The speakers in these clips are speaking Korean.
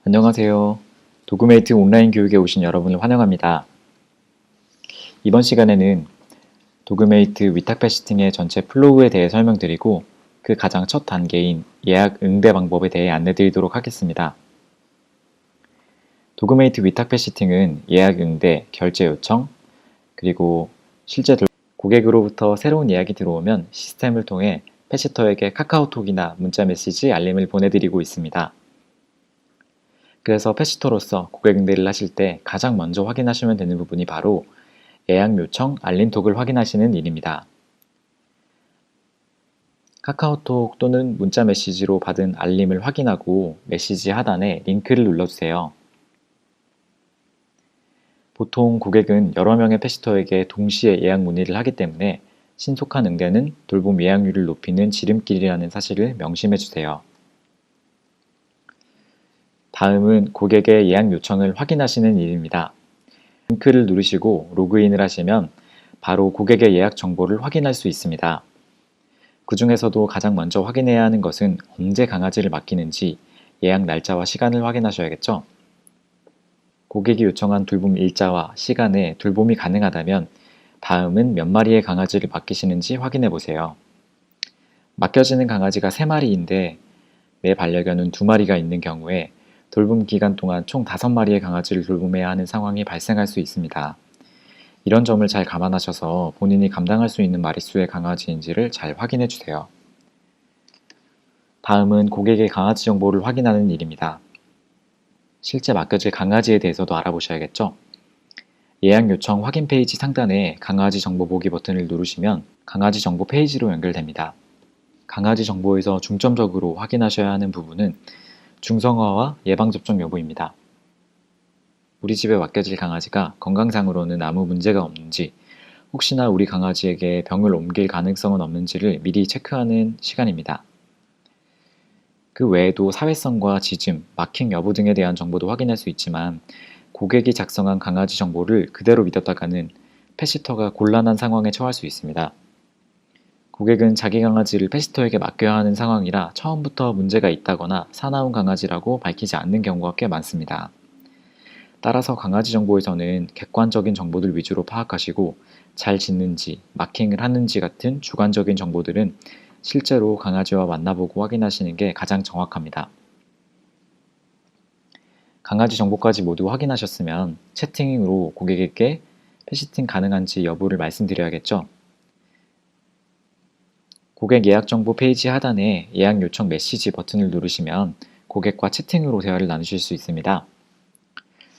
안녕하세요. 도그메이트 온라인 교육에 오신 여러분을 환영합니다. 이번 시간에는 도그메이트 위탁패시팅의 전체 플로우에 대해 설명드리고 그 가장 첫 단계인 예약 응대 방법에 대해 안내드리도록 하겠습니다. 도그메이트 위탁패시팅은 예약 응대, 결제 요청, 그리고 실제 고객으로부터 새로운 예약이 들어오면 시스템을 통해 패시터에게 카카오톡이나 문자 메시지 알림을 보내드리고 있습니다. 그래서 패시터로서 고객 응대를 하실 때 가장 먼저 확인하시면 되는 부분이 바로 예약 요청 알림톡을 확인하시는 일입니다. 카카오톡 또는 문자 메시지로 받은 알림을 확인하고 메시지 하단에 링크를 눌러주세요. 보통 고객은 여러 명의 패시터에게 동시에 예약 문의를 하기 때문에 신속한 응대는 돌봄 예약률을 높이는 지름길이라는 사실을 명심해 주세요. 다음은 고객의 예약 요청을 확인하시는 일입니다. 링크를 누르시고 로그인을 하시면 바로 고객의 예약 정보를 확인할 수 있습니다. 그 중에서도 가장 먼저 확인해야 하는 것은 언제 강아지를 맡기는지 예약 날짜와 시간을 확인하셔야겠죠? 고객이 요청한 돌봄 일자와 시간에 돌봄이 가능하다면 다음은 몇 마리의 강아지를 맡기시는지 확인해 보세요. 맡겨지는 강아지가 3마리인데 매 반려견은 2마리가 있는 경우에 돌봄 기간 동안 총 5마리의 강아지를 돌봄해야 하는 상황이 발생할 수 있습니다. 이런 점을 잘 감안하셔서 본인이 감당할 수 있는 마리수의 강아지인지를 잘 확인해 주세요. 다음은 고객의 강아지 정보를 확인하는 일입니다. 실제 맡겨질 강아지에 대해서도 알아보셔야겠죠? 예약 요청 확인 페이지 상단에 강아지 정보 보기 버튼을 누르시면 강아지 정보 페이지로 연결됩니다. 강아지 정보에서 중점적으로 확인하셔야 하는 부분은 중성화와 예방접종 여부입니다. 우리 집에 맡겨질 강아지가 건강상으로는 아무 문제가 없는지, 혹시나 우리 강아지에게 병을 옮길 가능성은 없는지를 미리 체크하는 시간입니다. 그 외에도 사회성과 짖음, 마킹 여부 등에 대한 정보도 확인할 수 있지만 고객이 작성한 강아지 정보를 그대로 믿었다가는 패시터가 곤란한 상황에 처할 수 있습니다. 고객은 자기 강아지를 패시터에게 맡겨야 하는 상황이라 처음부터 문제가 있다거나 사나운 강아지라고 밝히지 않는 경우가 꽤 많습니다. 따라서 강아지 정보에서는 객관적인 정보들 위주로 파악하시고 잘 짖는지, 마킹을 하는지 같은 주관적인 정보들은 실제로 강아지와 만나보고 확인하시는 게 가장 정확합니다. 강아지 정보까지 모두 확인하셨으면 채팅으로 고객에게 패시팅 가능한지 여부를 말씀드려야겠죠? 고객 예약 정보 페이지 하단에 예약 요청 메시지 버튼을 누르시면 고객과 채팅으로 대화를 나누실 수 있습니다.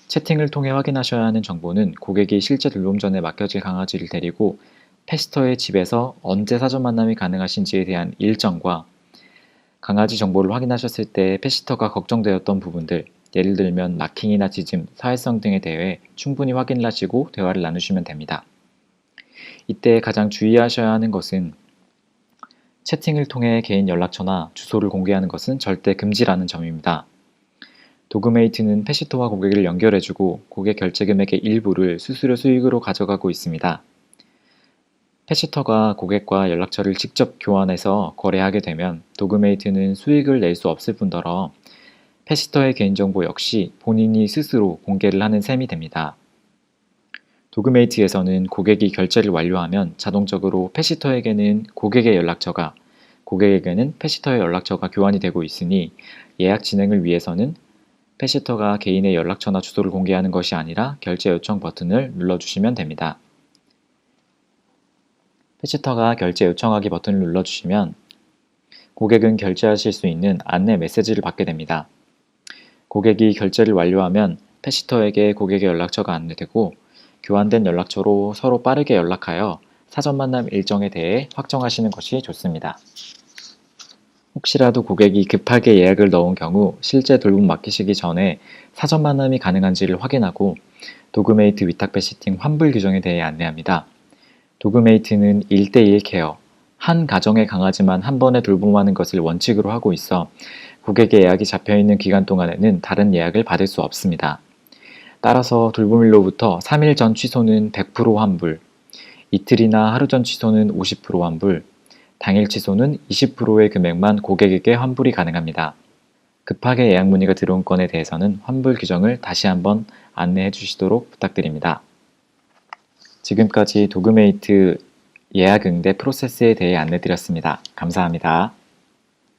채팅을 통해 확인하셔야 하는 정보는 고객이 실제 돌봄 전에 맡겨질 강아지를 데리고 패시터의 집에서 언제 사전 만남이 가능하신지에 대한 일정과 강아지 정보를 확인하셨을 때 패시터가 걱정되었던 부분들, 예를 들면 마킹이나 짖음, 사회성 등에 대해 충분히 확인을 하시고 대화를 나누시면 됩니다. 이때 가장 주의하셔야 하는 것은 채팅을 통해 개인 연락처나 주소를 공개하는 것은 절대 금지라는 점입니다. 도그메이트는 패시터와 고객을 연결해주고 고객 결제 금액의 일부를 수수료 수익으로 가져가고 있습니다. 패시터가 고객과 연락처를 직접 교환해서 거래하게 되면 도그메이트는 수익을 낼 수 없을 뿐더러 패시터의 개인정보 역시 본인이 스스로 공개를 하는 셈이 됩니다. 도그메이트에서는 고객이 결제를 완료하면 자동적으로 패시터에게는 고객의 연락처가, 고객에게는 패시터의 연락처가 교환이 되고 있으니 예약 진행을 위해서는 패시터가 개인의 연락처나 주소를 공개하는 것이 아니라 결제 요청 버튼을 눌러주시면 됩니다. 패시터가 결제 요청하기 버튼을 눌러주시면 고객은 결제하실 수 있는 안내 메시지를 받게 됩니다. 고객이 결제를 완료하면 패시터에게 고객의 연락처가 안내되고 교환된 연락처로 서로 빠르게 연락하여 사전 만남 일정에 대해 확정하시는 것이 좋습니다. 혹시라도 고객이 급하게 예약을 넣은 경우 실제 돌봄 맡기시기 전에 사전 만남이 가능한지를 확인하고 도그메이트 위탁 패시팅 환불 규정에 대해 안내합니다. 도그메이트는 1:1 케어, 한 가정의 강아지만 한 번에 돌봄하는 것을 원칙으로 하고 있어 고객의 예약이 잡혀있는 기간 동안에는 다른 예약을 받을 수 없습니다. 따라서 돌봄일로부터 3일 전 취소는 100% 환불, 이틀이나 하루 전 취소는 50% 환불, 당일 취소는 20%의 금액만 고객에게 환불이 가능합니다. 급하게 예약 문의가 들어온 건에 대해서는 환불 규정을 다시 한번 안내해 주시도록 부탁드립니다. 지금까지 도그메이트 예약 응대 프로세스에 대해 안내드렸습니다. 감사합니다.